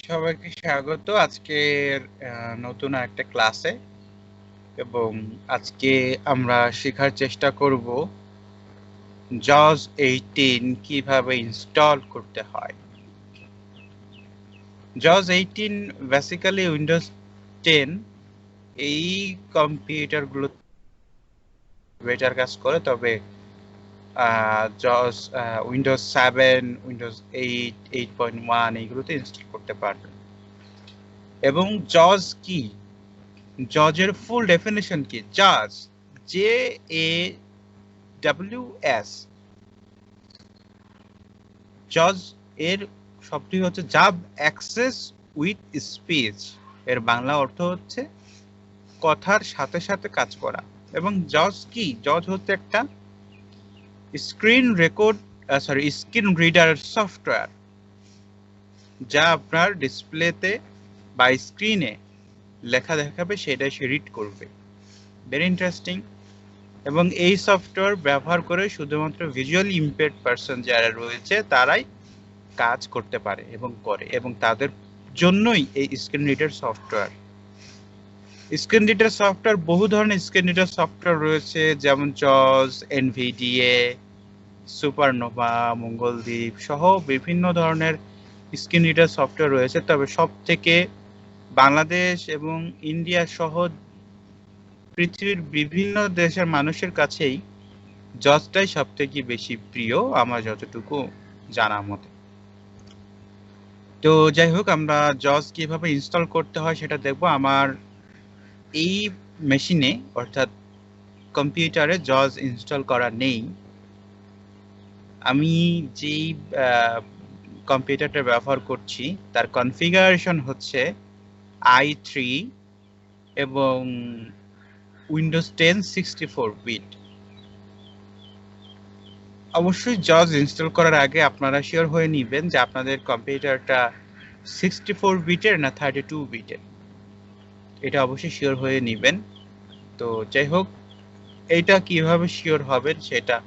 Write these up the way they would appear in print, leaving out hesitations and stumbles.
সবাইকে স্বাগত আজকের নতুন একটা ক্লাসে। এবং আজকে আমরা শেখার চেষ্টা করব JAWS 18 কিভাবে ইনস্টল করতে হয়। JAWS 18 বেসিক্যালি উইন্ডোজ 10 এই কম্পিউটারগুলো বেটার কাজ করে, তবে JAWS উইন্ডোজ 7, উইন্ডোজ 8, 8.1 এইগুলোতে ইনস্টল করতে পারবেন। এবং JAWS কি, JAWS এর ফুল ডেফিনিশন কি? JAWS JAWS JAWS এর শব্দটি হচ্ছে জাব অ্যাক্সেস উইথ স্পিচ। এর বাংলা অর্থ হচ্ছে কথার সাথে সাথে কাজ করা। এবং JAWS কি? JAWS হচ্ছে একটা স্ক্রিন রিডার সফটওয়্যার, যা আপনার ডিসপ্লেতে বা স্ক্রিনে লেখা দেখাবে, সেটা সে রিড করবে। Very interesting. এবং এই সফটওয়্যার ব্যবহার করে শুধুমাত্র ভিজুয়ালি ইম্পেয়ার্ড পারসন যারা রয়েছে তারাই কাজ করতে পারে এবং করে, এবং তাদের জন্যই এই screen reader software. Screen reader software, বহু ধরনের স্ক্রিন রিডার সফটওয়্যার রয়েছে, যেমন JAWS, NVDA, সুপারনোভা, মঙ্গলদ্বীপ সহ বিভিন্ন ধরনের স্ক্রিন রিডার সফটওয়্যার রয়েছে। তবে সব থেকে বাংলাদেশ এবং ইন্ডিয়া সহ পৃথিবীর বিভিন্ন দেশের মানুষের কাছেই JAWSটাই সব থেকে বেশি প্রিয়, আমার যতটুকু জানা মতে। তো যাই হোক, আমরা JAWS কিভাবে ইনস্টল করতে হয় সেটা দেখব। আমার এই মেশিনে অর্থাৎ কম্পিউটারে JAWS ইনস্টল করা নেই। আমি যেই কম্পিউটারটা ব্যবহার করছি তার কনফিগারেশন হচ্ছে i3 এবং উইন্ডোজ 10 64 বিট। অবশ্যই JAWS ইনস্টল করার আগে আপনারা শিওর হয়ে নেবেন যে আপনাদের কম্পিউটারটা 64 বিটের না 32 বিটের, এটা অবশ্যই শিওর হয়ে নেবেন। তো যাই হোক, এইটা কিভাবে শিওর হবেন সেটা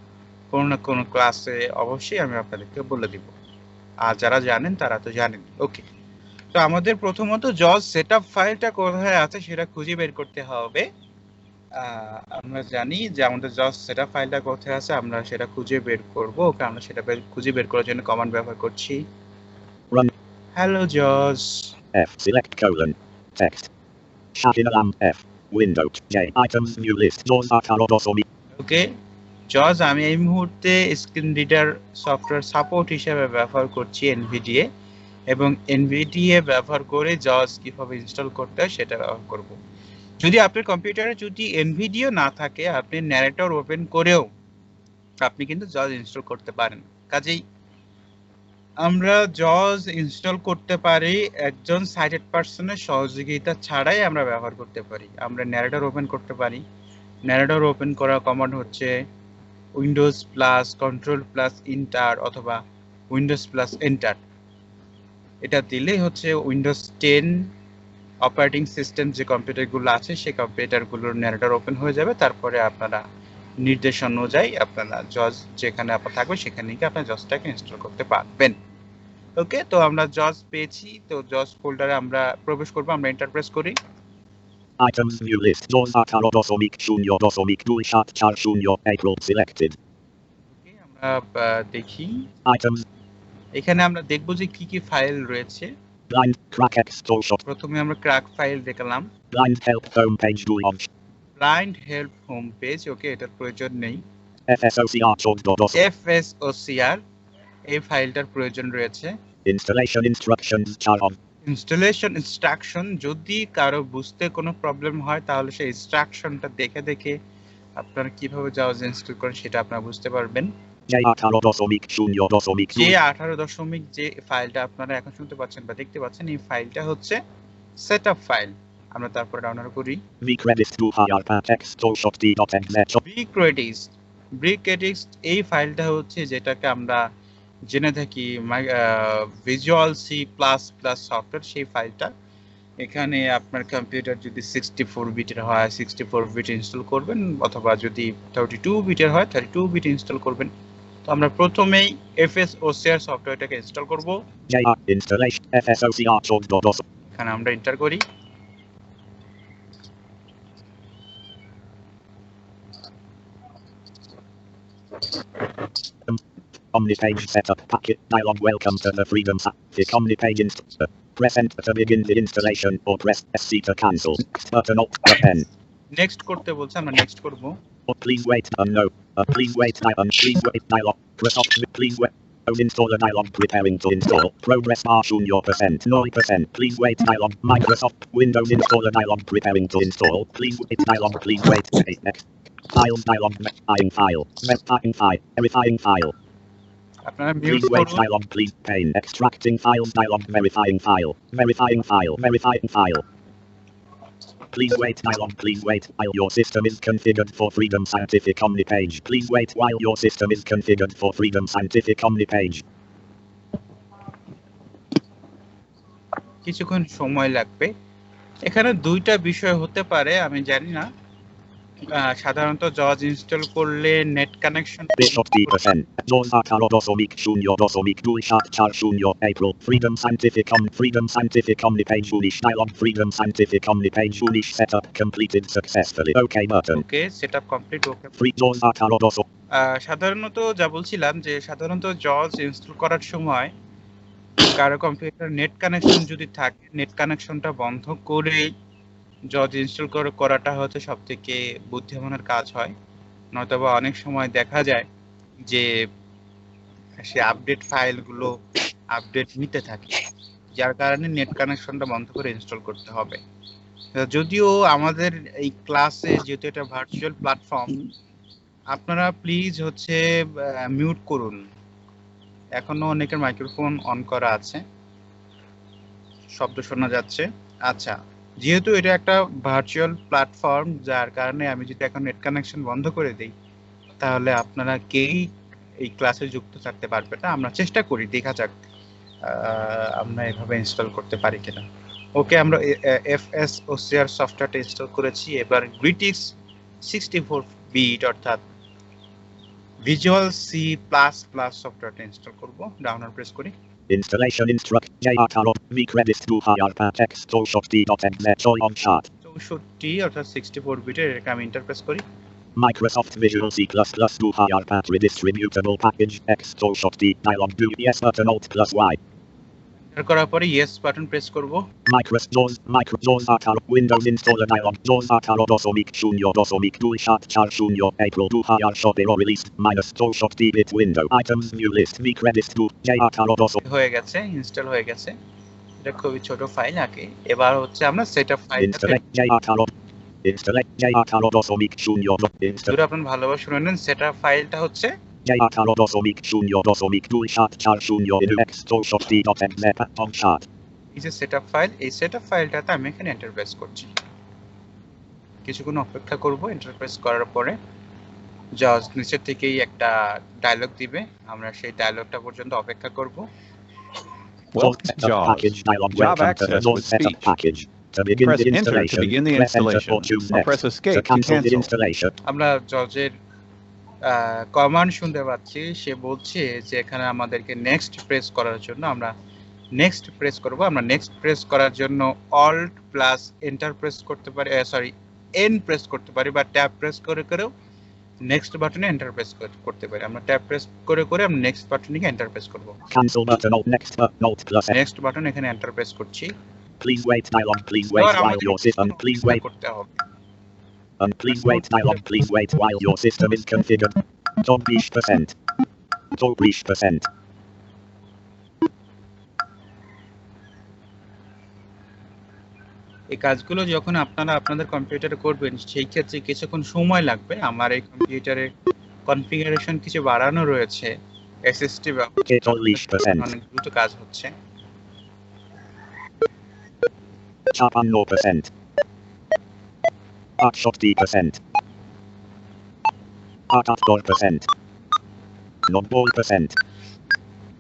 কোনো না কোনো ক্লাসে অবশ্যই আমি আপনাদেরকে বলে দিব, আর যারা জানেন তারা তো জানেন। ওকে, তো আমাদের প্রথমত JAWS সেটআপ ফাইলটা কোথায় আছে সেটা খুঁজে বের করতে হবে। আমরা জানি যে আমাদের JAWS সেটআপ ফাইলটা কোথায় আছে, আমরা সেটা খুঁজে বের করব। ওকে, আমরা সেটা খুঁজে বের করার জন্য কমান্ড ব্যবহার করছি run hello JAWS F select colon text Shadinalam F window J items view list JAWS Akarodosomi. ওকে, JAWS আমি এই মুহূর্তে স্ক্রিন রিডার সফটওয়্যার সাপোর্ট হিসেবে ব্যবহার করছি NVDA, এবং NVDA ব্যবহার করে JAWS কিভাবে ইনস্টল করতে হয় সেটা ব্যবহার করব। যদি আপনার কম্পিউটারে যদি NVDA না থাকে, আপনি ন্যারেটর ওপেন করেও আপনি কিন্তু JAWS ইনস্টল করতে পারেন। কাজেই আমরা JAWS ইনস্টল করতে পারি একজন সাইটেড পারসনের সহযোগিতা ছাড়াই আমরা ব্যবহার করতে পারি। আমরা ন্যারেটর ওপেন করতে পারি। ন্যারেটর ওপেন করার কমান্ড হচ্ছে Windows plus control plus inter অথবা উইন্ডোজ প্লাস এন্টার। এটা দিলেই হচ্ছে উইন্ডোজ 10 অপারেটিং সিস্টেম যে কম্পিউটারগুলো আছে সেই কম্পিউটারগুলোর ন্যারেটর ওপেন হয়ে যাবে। তারপরে আপনারা নির্দেশ অনুযায়ী আপনারা JAWS যেখানে আপনার থাকবে সেখানে গিয়ে আপনার JAWSটাকে ইনস্টল করতে পারবেন। ওকে, তো আমরা JAWS পেয়েছি। তো JAWS ফোল্ডারে আমরা প্রবেশ করব। আমরা এন্টার প্রেস করি। Items view list JAWS Akarodosomic Shunyo Dosomik Dui Shat Char Shunyo April selected. ওকে, আমরা দেখি Items এখানে আমরা দেখব যে কি কি ফাইল রয়েছে। blind crack extol shot প্রথমে আমরা ক্র্যাক ফাইল দেখলাম, blind help home page Dui on blind help home page. Okay, এটার প্রয়োজন নেই। FSOCR Chod Dodos FSOCR এই ফাইলটার প্রয়োজন রয়েছে। installation instructions Char on installation instruction, যদি কারো বুঝতে কোনো প্রবলেম হয় তাহলে সেই ইনস্ট্রাকশনটা দেখে দেখে আপনারা কিভাবে JAWS ইনস্টল করেন সেটা আপনারা বুঝতে পারবেন। J Akarodosomic Shunyo Dosomik যে Dui 18 যে ফাইলটা আপনারা এখন শুনতে পাচ্ছেন বা দেখতে পাচ্ছেন, এই ফাইলটা হচ্ছে সেটআপ ফাইল। আমরা তারপরে ডাউনলোড করি। V credit to higher pack extol shot D.exe ব্রিকএডিক্স এই ফাইলটা হচ্ছে যেটাকে আমরা জেনে থাকি ভিজুয়াল C++ সফটওয়্যার, সেই ফাইলটা। এখানে আপনার কম্পিউটার যদি 64 বিটের হয় 64 বিট ইনস্টল করবেন, অথবা যদি 32 বিটের হয় 32 বিট ইনস্টল করবেন। তো আমরা প্রথমেই FS OCR সফটওয়্যারটাকে ইনস্টল করব। JR installation FSOCR choose.os. এখানে আমরা এন্টার করি। Omnipage setup packet dialog. Welcome to the Freedom Scientific Omnipage installer. Press enter to begin the installation or press SC to cancel. Next button alt pen. Next করতে বলছে, আমরা next করব। Please wait no. Please wait please wait dialog. Press off please wait. Installer dialog preparing to install. Progress bar shown your percent 0%. Please wait dialog. Microsoft Windows installer dialog preparing to install. Please wait dialog. Please wait. Next. Files dialog. Verifying file. Verifying file. Verifying file. আপনারা mute Please wait করুন। dialog. Please pane. Extracting files dialog. Verifying file. Verifying file. Verifying file. Please wait dialog. Please wait while your system is configured for Freedom Scientific Omnipage. Please wait while your system is configured for Freedom Scientific Omnipage. কিছুক্ষণ সময় লাগবে। এখানে দুইটা বিষয় হতে পারে, আমি জানি না। সাধারণত জজ ইনস্টল করলে net connection Bishop D%. Jaws Akaro Dosomik Shunyo Dosomik Dulshat Char Shunyo April. Freedom Scientific Omnipage Unish dialog. Freedom Scientific Omnipage Unish setup completed successfully. OK button. ওকে, সেটআপ কমপ্লিট। ওকে, Free Jaws Akaro Doso. সাধারণত যা বলছিলাম যে সাধারণত জজ install করার সময় কারো computer net connection যদি থাকে, নেট কানেকশনটা বন্ধ করে জজ ইনস্টল করাটা হচ্ছে সবথেকে বুদ্ধিমানের কাজ হয়। নয়তোবা অনেক সময় দেখা যায় যে সে আপডেট ফাইলগুলো আপডেট নিতে থাকে, যার কারণে নেট কানেকশনটা বন্ধ করে ইনস্টল করতে হবে। যদিও আমাদের এই ক্লাসে যেহেতু এটা ভার্চুয়াল প্ল্যাটফর্ম, আপনারা প্লিজ হচ্ছে মিউট করুন। এখনো অনেকের মাইক্রোফোন অন করা আছে, শব্দ শোনা যাচ্ছে। আচ্ছা, যেহেতু এটা একটা ভার্চুয়াল প্ল্যাটফর্ম, যার কারণে আমি যদি এখন নেট কানেকশন বন্ধ করে দিই তাহলে আপনারা কেউই এই ক্লাসে যুক্ত থাকতে পারবে না। আমরা চেষ্টা করি, দেখা যাক আমরা এভাবে ইনস্টল করতে পারি কিনা। ওকে, আমরা FS OCR সফটওয়্যারটা ইনস্টল করেছি। এবার গ্রিটিক্স 64 বিট অর্থাৎ ভিজুয়াল C++ সফটওয়্যারটা ইনস্টল করব। ডাউনলোড প্রেস করি। Installation instruct JR Karo V credits to higher text to shot.exe joy on chart. 64 অর্থাৎ 64 বিটের, এটা আমি ইন্টারপ্রেস করি। Microsoft Visual C++ to higher redistributable package X to shot D dialog. Do yes button alt plus Y. Enter করার পরে yes button press করব। Jaws Akaro Windows installer dialog. Jaws Akaro Dosomik Shunyo Dosomik Dulshat Char Shunyo April to higher shot or released minus to shot D bit window items view list V credits to JR Karo Dosomik. হয়ে গেছে, install হয়ে গেছে। এটা খুবই ছোট file আগে। এবার হচ্ছে আমরা setup file Install JR Karo Dosomik Shunyo যদি আপনারা ভালোভাবে শুনে নেন, সেটআপ ফাইলটা হচ্ছে JR Karo Dosomik Shunyo Dosomik Dulshat Char Shunyo X to shot D.exe on chart. এই যে সেটআপ ফাইল, এই সেটআপ ফাইলটাতে আমি এখানে এন্টার প্রেস করছি। কিছুক্ষণ অপেক্ষা করব। এন্টার প্রেস করার পরে জাজ নিচের থেকেই একটা ডায়লগ দিবে, আমরা সেই ডায়লগটা পর্যন্ত অপেক্ষা করব। Welcome to JAWS. Package dialog. Job Welcome to access the with setup speech. package. To begin Press the enter to installation. begin the Press enter installation, or choose or next. press escape To to cancel the cancel. installation. আমরা জজের command শুনতে পাচ্ছি, সে বলছে যে এখানে আমাদেরকে next press করার জন্য আমরা নেক্সট প্রেস করব। আমরা নেক্সট প্রেস করার জন্য অল্ট প্লাস এন্টার প্রেস করতে পারি, সরি এন প্রেস করতে পারি, বা ট্যাব প্রেস করে করেও নেক্সট বাটনে এন্টার প্রেস করতে পারি। আমরা ট্যাব প্রেস করে করে আমরা নেক্সট বাটনে এন্টার প্রেস করব। Cancel button alt next button alt plus F. Next button এখানে এন্টার প্রেস করছি। Please wait dialog. Please wait এবার while আমাদের your system. Please wait. করতে হবে। Please wait dialog. Please wait while your system is configured. 20%. 20%. এই কাজগুলো যখন আপনারা আপনাদের কম্পিউটারে করবেন, সেই ক্ষেত্রে কিছুক্ষণ সময় লাগবে। আমার এই কম্পিউটারে কনফিগারেশন কিছু বাড়ানো রয়েছে, এসএসডি অনেক দ্রুত কাজ হচ্ছে। 54%. 80%. 84%. 90%.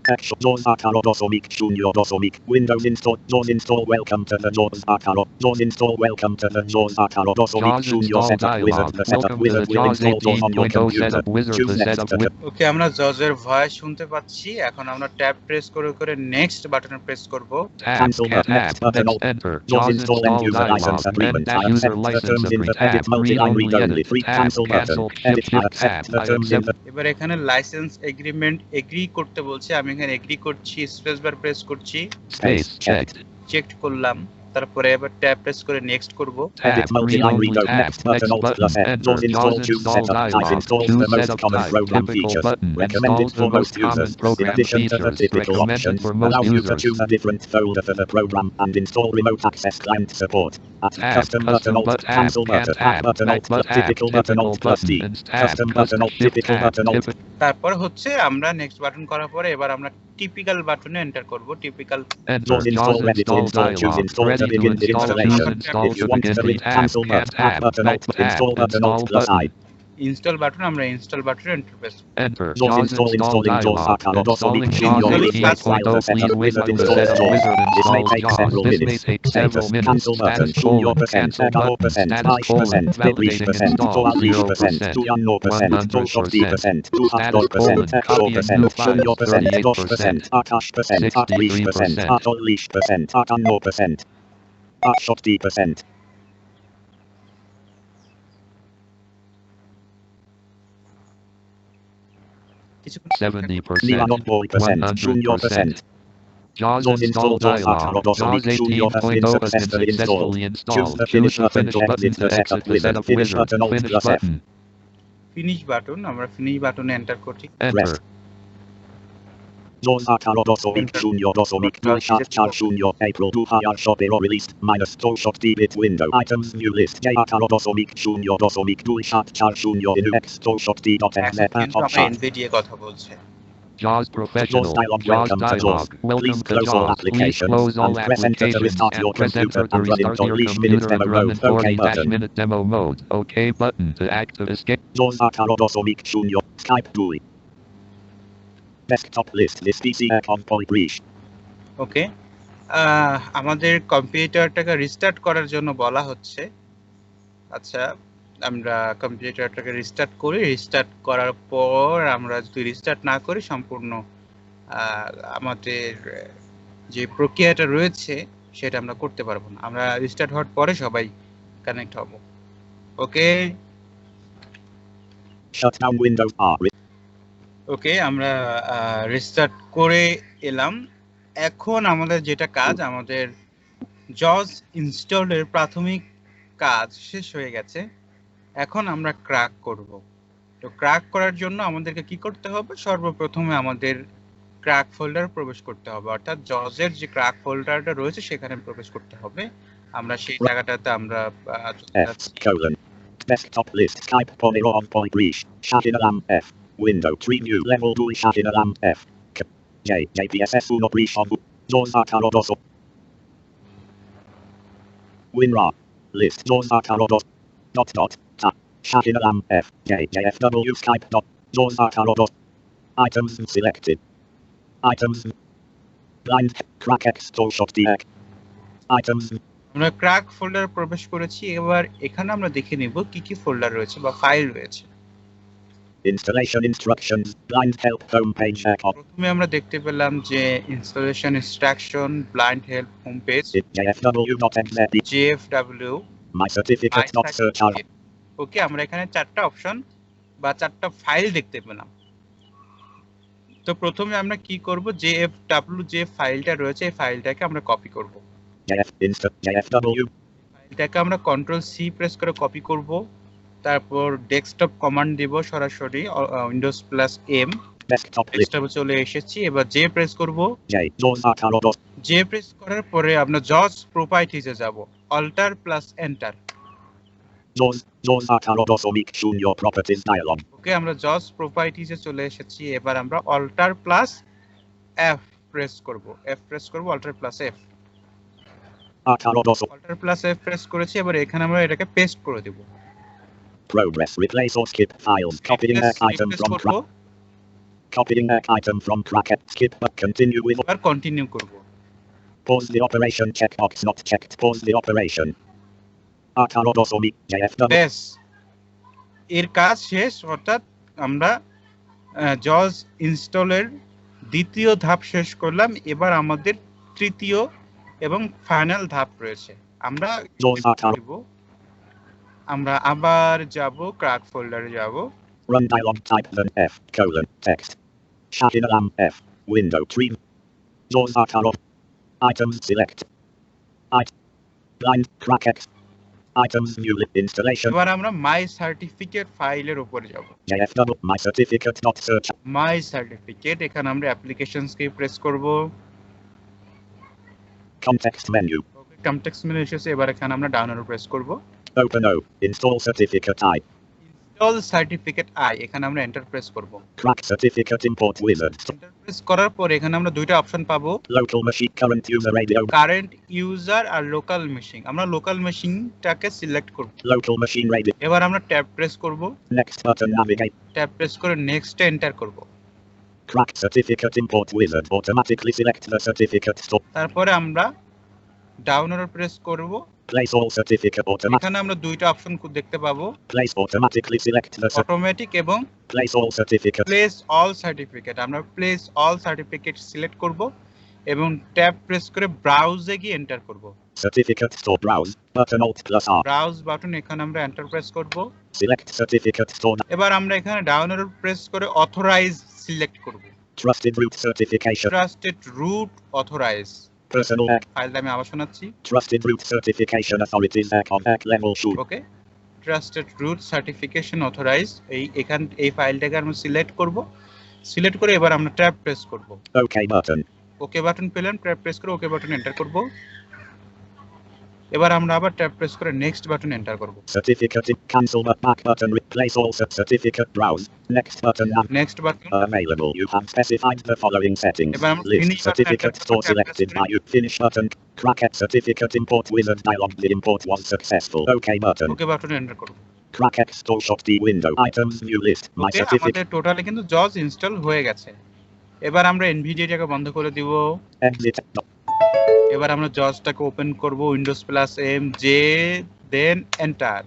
Action JAWS Akaro Dosomik Junior Dosomik Windows install JAWS install welcome to the JAWS Akaro JAWS install welcome to the JAWS Akaro Dosomik JAWS Junior install setup wizard. dialog. The setup Welcome to the wizard will JAWS install JAWS on your 18.0 computer. setup wizard. Choose The next setup to ওকে, আমরা জজের voice শুনতে পাচ্ছি। এখন আমরা tab press করে করে next বাটনে press করব। tab, Cancel tab, next button next alt. enter. JAWS JAWS install install end user dialog. license agreement. I End user accept the license terms in the agreement. edit Tab, read multi-line only read only edit. free Tab, cancel button. cancel. Edit I accept Tab, the I terms in accept. the এবার এখানে licence agreement agri করতে বলছে, আমি এখানে agri করছি, space bar press করছি, Space checked. Check করলাম। তারপরে এবার ট্যাব প্রেস করে নেক্সট করব। edit Tab, read multi-line only read out tab. next button alt Next plus button. F. Enter. JAWS install JAWS choose install setup type dialog. installs Choose the most setup common type. program Typical features. button. Recommended Installs for the most most common users. In program addition to the features. typical Recommended options, for most allow you to users. choose a different folder for the program and install remote access client support. At Tab, custom button alt but tab, cancel button tab, add button alt but plus tab, typical button alt plus D. tab, Custom button alt shift typical tab, button alt. তারপর হচ্ছে আমরা next button করার পরে এবার আমরা typical বাটনে enter করব। Typical Enter. JAWS install ready to install choose install to begin the installation. If you want to read cancel button add button alt install button alt plus I. Install button, আমরা install বাটনে enter press করব। Enter. JAWS JAWS install install installing JAWS dialog. Akaro Dosomik Installing Junior JAWS with file 18.0. the setup Please wait wizard while the installs setup JAWS. wizard This may installs take JAWS. several This may minutes. take several Status minutes. cancel button Status junior colon percent cancel Akaro button. percent Status Aish colon percent Beblish validating percent install Toalish percent 0%. Tuyano percent Toshot D percent Status Tuhador percent colon Akaro copy and percent new Junior files percent Dosh 38%. percent Akash percent Atlish percent 63%. Atolish percent Akano percent Ashot D percent. কিছুক্ষণ 70%. Milanon boy percent Junior 100%. percent. JAWS JAWS install install JAWS dialog. Akaro Dosomik JAWS Junior has been 18.0 has been successfully installed. successfully Choose installed. the Choose finish the button finish to button exit to the exit setup the wizard. setup Finish wizard. button alt Finish plus F. button. Finish button, আমরা finish বাটনে enter করছি। Enter. JAWS Akaro Dosomik Junior Dosomik DualShock Char Junior April 2 Higher Shopero released minus DualShock D-Bit window items view list J Akaro Dosomik Junior Dosomik DualShock Char Junior in X DualShock D.exe কিন্তু আমরা এনভিডিএ কথা বলছে। JAWS Professional. JAWS dialog JAWS welcome to dialog. JAWS. Welcome Please to close all JAWS. Please applications close all and press enter to applications restart your and press computer enter to and run in restart your 40 minutes computer demo and run in mode. OK 40 button. minute demo mode. OK button to active escape. JAWS Akaro Dosomik Junior Skype GUI. Desktop list this PC icon polybrish. ওকে, আমাদের কম্পিউটারটাকে restart করার জন্য বলা হচ্ছে। আচ্ছা, আমরা কম্পিউটারটাকে restart করি। Restart করার পর আমরা যদি রিস্টার্ট না করি সম্পূর্ণ আমাদের যে প্রক্রিয়াটা রয়েছে সেটা আমরা করতে পারবো না। আমরা রিস্টার্ট হওয়ার পরে সবাই কানেক্ট হব। ওকে Shutdown windows are ওকে, আমরা রিস্টার্ট করে এলাম। এখন আমাদের যেটা কাজ, আমাদের জজ ইনস্টলের প্রাথমিক কাজ শেষ হয়ে গেছে। এখন আমরা ক্র্যাক করব। তো ক্র্যাক করার জন্য আমাদেরকে কি করতে হবে? সর্বপ্রথমে আমাদের ক্র্যাক ফোল্ডার প্রবেশ করতে হবে, অর্থাৎ জজের যে ক্র্যাক ফোল্ডারটা রয়েছে সেখানে প্রবেশ করতে হবে। আমরা সেই জায়গাটাতে আমরা F colon desktop list Skype Pomero on polybrish Shahinalam F window tree view level 2 Shahinalam F J JPSS 1 brish on JAWS Akaro Dosomik WinRAR list JAWS Akaro Dosomik tab Shahinalam F J JFW Skype JAWS Akaro Dosomik items selected items blind crack X DualShock DX items আমরা crack folder প্রবেশ করেছি। এবার এখানে আমরা দেখে নিব কি কি ফোল্ডার রয়েছে বা ফাইল রয়েছে। installation instructions blind help home page icon প্রথমে আমরা দেখতে পেলাম যে installation instruction, blind help home page, jfw.exe jfw, my certificate not search are ওকে, আমরা এখানে চারটা অপশন বা চারটা ফাইল দেখতে পেলাম। তো প্রথমে আমরা কি করব? jfw যে ফাইলটা রয়েছে এই ফাইলটাকে আমরা কপি করব। jfw ফাইলটাকে আমরা কন্ট্রোল সি প্রেস করে কপি করব। তারপর ডেস্কটপ কমান্ড দিব সরাসরি Windows plus M. desktop list ডেস্কটপে চলে এসেছি। এবার জে প্রেস করব। JAWS Akaro জে প্রেস করার পরে আমরা জজ প্রপার্টিজে যাব, alt plus enter. JAWS Akaro Dosomik Junior properties dialog okay, আমরা জজ প্রপার্টিজে চলে এসেছি। এবার আমরা অল্টার প্লাস এফ প্রেস করব। এফ প্রেস করব, alt plus F. Akaro Dosomik alt plus F press করেছি। এবার এখানে আমরা এটাকে পেস্ট করে দেব। progress replace or skip files copying Yes, item replace from করব। Copying an item from bracket. Skip but continue with. এবার continue করব। Pause the operation. Checkbox not checked. Pause the operation. Akarodosomi. JFW. ব্যাস, এর কাজ শেষ। অর্থাৎ আমরা জজ ইনস্টলের দ্বিতীয় ধাপ শেষ করলাম। এবার আমাদের তৃতীয় এবং ফাইনাল ধাপ রয়েছে। আমরা দিব, আমরা আবার যাব ক্র্যাক ফোল্ডারে যাব। Run dialog type then F colon text. Shahin alarm F window tree. Jaws Akarod. Items select. Blind crack X. Items view installation. এবার আমরা মাই সার্টিফিকেট ফাইলের উপরে যাব। JFW my certificate dot search. My certificate, এখানে আমরা applications কে press করব। Context menu. Context menu এসেছে, এবার এখানে আমরা ডাউন অ্যারো প্রেস করব। Open O. Install certificate I. Install certificate I, এখানে আমরা এন্টার প্রেস করব। Crack certificate import wizard. Enter press করার পর এখানে আমরা দুইটা অপশন পাবো, Local machine current user radio. Current user আর লোকাল মেশিন। আমরা লোকাল মেশিনটাকে সিলেক্ট করব। Local machine radio. এবার আমরা ট্যাব প্রেস করব। Next button navigate. Tab press করে নেক্সট এন্টার করব। Crack certificate import wizard. Automatically select the certificate store. তারপরে আমরা ডাউন অ্যারো প্রেস করব। Place all certificate automatic. এখানে আমরা দুইটা অপশন দেখতে পাবো, Place automatically select the automatic এবং place all certificate. Place all certificate. আমরা প্লেস অল সার্টিফিকেট সিলেক্ট করব এবং ট্যাব প্রেস করে ব্রাউজে গিয়ে এন্টার করব। Certificate store browse. Button alt plus R. Browse button, এখানে আমরা এন্টার প্রেস করব। Select certificate store. এবার আমরা এখানে ডাউন অ্যারো প্রেস করে অথরাইজ সিলেক্ট করব। Trusted root certification. Trusted root authorise. Personal act. ফাইলটা আমি আবার শোনাচ্ছি। Trusted root certification authorities act on act level should. Okay, trusted root certification authorise, এই ফাইলটাকে আমরা সিলেক্ট করব। সিলেক্ট করে এবার আমরা ট্যাব প্রেস করব। OK button. ওকে বাটন পেলাম, ট্যাব প্রেস করে ওকে বাটন এন্টার করব। এবার আমরা আবার ট্যাব প্রেস করে নেক্সট বাটন এন্টার করব। Certificate cancel but back button replace all certificate browse. Next button next button available. You have specified the following settings. এবার আমরা List finish button certificate enter store করব, selected tab by you. Finish button. Crack certificate import wizard dialog. The import was successful. OK button. Okay button enter করব। Crack store shot D window. Items view list. My okay, certificate. আমাদের totally কিন্তু জজ install হয়ে গেছে। এবার আমরা এনভিডিয়াটাকে বন্ধ করে দিব। Exit. এবার আমরা জজটাকে ওপেন করব, Windows plus M J then enter.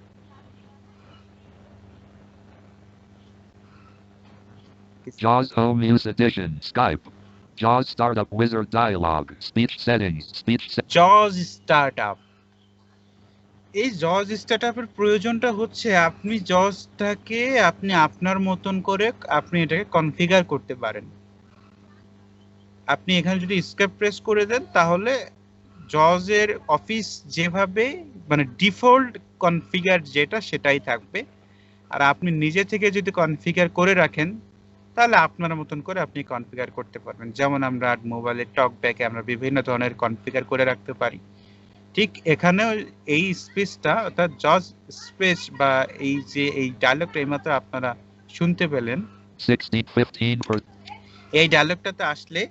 JAWS Home Use Edition. Skype. JAWS Startup Wizard Dialog. Speech Settings. জজ স্টার্টআপ। এই জজ স্টার্টআপের প্রয়োজনটা হচ্ছে আপনি জজটাকে আপনি আপনার মতন করে আপনি এটাকে কনফিগার করতে পারেন। আপনি এখানে যদি এসকেপ প্রেস করে দেন তাহলে জজের অফিস যেভাবে মানে ডিফল্ট কনফিগার যেটা সেটাই থাকবে। আর আপনি নিজে থেকে যদি কনফিগার করে রাখেন তাহলে আপনার মতন করে আপনি কনফিগার করতে পারবেন। যেমন আমরা মোবাইলের টকব্যাকে আমরা বিভিন্ন ধরনের কনফিগার করে রাখতে পারি, ঠিক এখানেও এই স্পেসটা অর্থাৎ জজ স্পেস বা এই যে এই ডায়লগটা এইমাত্র আপনারা শুনতে পেলেন, 16-15%. এই ডায়লগটাতে আসলে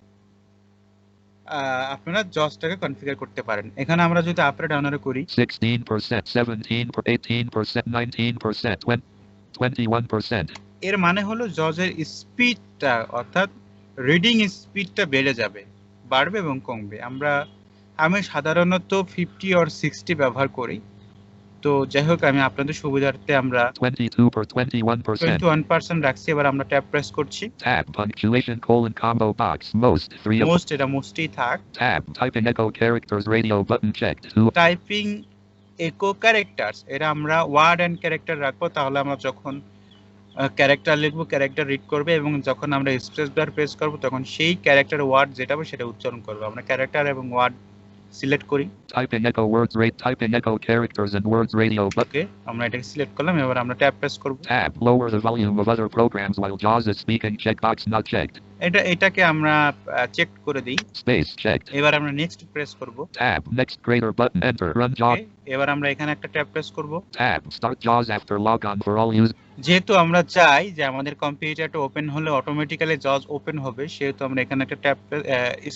আপনারা জজটাকে কনফিগার করতে পারেন। এখানে আমরা যদি আপরে ডাউনলোড করি 16%, 17%, 18%, 19%, 21%. এর মানে হলো জজের স্পিডটা অর্থাৎ রিডিং স্পিডটা বেড়ে যাবে, বাড়বে এবং কমবে। আমি সাধারণত 50 or 60 ব্যবহার করি। তো যাই হোক, আমি আপনাদের সুবিধার্থে আমরা 21% রাখছি। এবার আমরা ট্যাব প্রেস করছি। Tab punctuation combo box most 3 of most, এটা মোস্টই থাক। Tab typing echo characters radio button checked 2 typing একো ক্যারেক্টারস, এরা আমরা ওয়ার্ড এন্ড ক্যারেক্টার রাখবো, তাহলে আমরা যখন ক্যারেক্টার লিখবো ক্যারেক্টার রিড করবে এবং যখন আমরা স্পেস বার প্রেস করব তখন সেই ক্যারেক্টার ওয়ার্ড যেটা হবে সেটা উচ্চারণ করবে। আমরা ক্যারেক্টার এবং ওয়ার্ড সিলেক্ট করি। typing echo words rate typing echo characters and words radio button ওকে, আমরা এটাকে সিলেক্ট করলাম। এবার আমরা ট্যাব প্রেস করব। Tab lower the volume of other programs while JAWS is speaking checkbox not checked এটাকে আমরা চেক করে দিই। space checked এবার আমরা নেক্সট প্রেস করব। Tab next greater button enter run JAWS এবার আমরা এখানে একটা ট্যাব প্রেস করব। Tab start JAWS after logon for all use যেহেতু আমরা চাই যে আমাদের কম্পিউটারটা ওপেন হলে অটোমেটিক্যালি জজ ওপেন হবে, সেহেতু আমরা এখানে একটা ট্যাব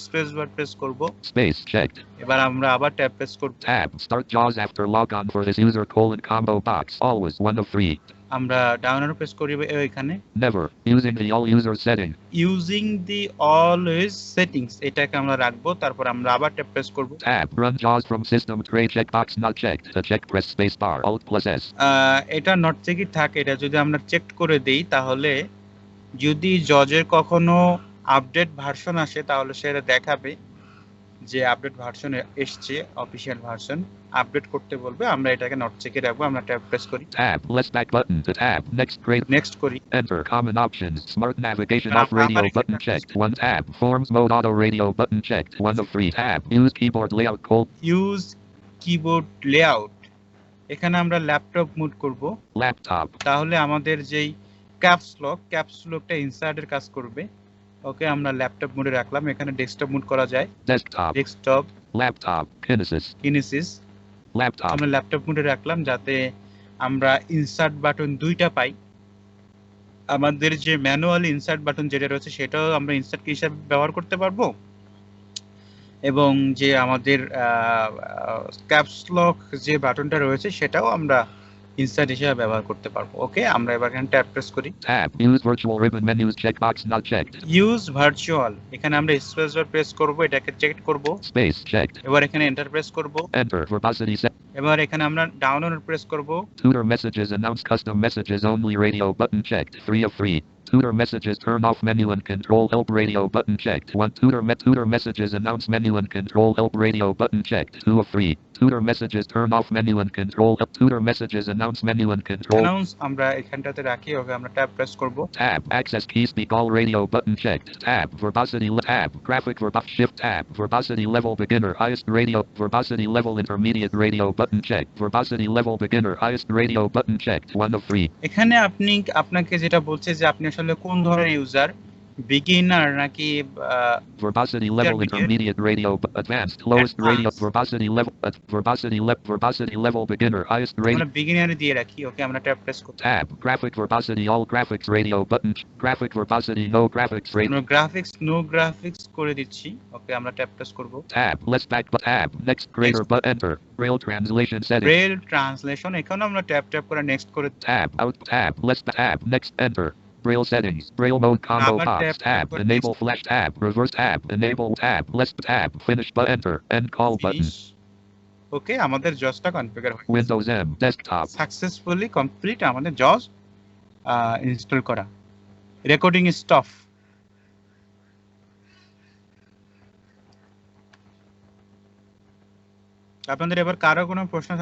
স্পেস বার প্রেস করব। space checked এবার আমরা আবার ট্যাব প্রেস করব। Tab start JAWS after logon for this user combo box always 1 of 3 আমরা ডাউন অ্যারো প্রেস করি এখানে Never. Using the all user setting. Using the always settings এটাকে আমরা রাখবো, তারপর আমরা আবার ট্যাব প্রেস করব। Tab. Run JAWS from system tray checkbox not checked. To check press space bar. Alt plus S. এটা নট চেকই থাকে, এটা যদি আমরা চেক করে দেই তাহলে যদি জজের কখনো আপডেট ভার্সন আসে তাহলে সেটা দেখাবে যে আপডেট ভার্সন এসছে, অফিশিয়াল ভার্সন আপডেট করতে বলবে। আমরা এটাকে নট চেকে রাখবো, আমরা ট্যাব প্রেস করি, Tab. Left back button to tab. Next grade. Next করি। Enter common options. Smart navigation Now, off radio primary button settings. checked. 1 tab. Forms mode auto radio button checked. 1 of 3 tab. Use keyboard layout cold. Use keyboard layout, এখানে আমরা laptop mood করব, Laptop. তাহলে আমাদের যেই caps লকটা ইনসার্টের কাজ করবে। ওকে, আমরা ল্যাপটপ মোডে রাখলাম, এখানে ডেস্কটপ মুড করা যায়, Desktop. Desktop Laptop. Kinesis. কিনেসিস Laptop. আমরা ল্যাপটপ মোডে রাখলাম যাতে আমরা ইনসার্ট বাটন দুইটা পাই। আমাদের যে ম্যানুয়ালি ইনসার্ট বাটন যেটা রয়েছে সেটাও আমরা ইনসার্ট কি হিসাবে ব্যবহার করতে পারবো, এবং যে আমাদের ক্যাপস লক যে বাটনটা রয়েছে সেটাও আমরা ইনসার্ট হিসেবে ব্যবহার করতে পারবো। ওকে, আমরা এবার এখানে ট্যাব প্রেস করি। Tab. Use virtual ribbon menus checkbox not checked. Use virtual, এখানে আমরা স্পেস বার প্রেস করব, এটাকে চেক করব। Space checked. এবার এখানে এন্টার প্রেস করব, Enter verbosity set. এবার এখানে আমরা ডাউন অ্যারো প্রেস করব। Tutor messages announce custom messages only radio button checked. 3 of 3. Tutor messages turn off menu and control help radio button checked. 1 tutor messages announce menu and control help radio button checked. 2 of 3. Tutor messages turn off menu and control help. Tutor messages announce menu and control. Announce আমরা এখানটাতে রাখি। ওকে, আমরা tab press করব। Tab. Access key speak all radio button checked. Tab. Verbosity tab. Graphic shift tab. Verbosity level beginner highest radio. Verbosity level intermediate radio button checked. Verbosity level beginner highest radio button checked. 1 of 3. এখানে আপনাকে যেটা বলছে যে আপনি আসলে কোন ধরনের user, beginner নাকি Verbosity level Intermediate. intermediate radio advanced lowest radio Advanced. verbosity level beginner highest radio. আমরা বিগিনারে দিয়ে রাখি। ওকে, আমরা ট্যাব প্রেস করি। Tab. Graphic verbosity all graphics radio button. Graphic verbosity no graphics radio. আমরা গ্রাফিক্স নো গ্রাফিক্স করে দিচ্ছি। ওকে, আমরা tab press করব। Tab. Left back but tab. Next greater but enter. Braille translation setting. Braille translation, এখানে আমরা tab করে next করে Tab. Out tab. Left tab. Next enter. Braille settings. Braille mode combo Number box. tab, Tab. number Enable flash tab. Reverse tab. Enable tab. Left tab. Finish but enter. End call button. Finish. Okay, আমাদের জজটা configure হয়ে Windows M. Desktop. Successfully complete আমাদের জজ install করা। Recording stop. আপনাদের এবার কারো কোনো প্রশ্ন থাকে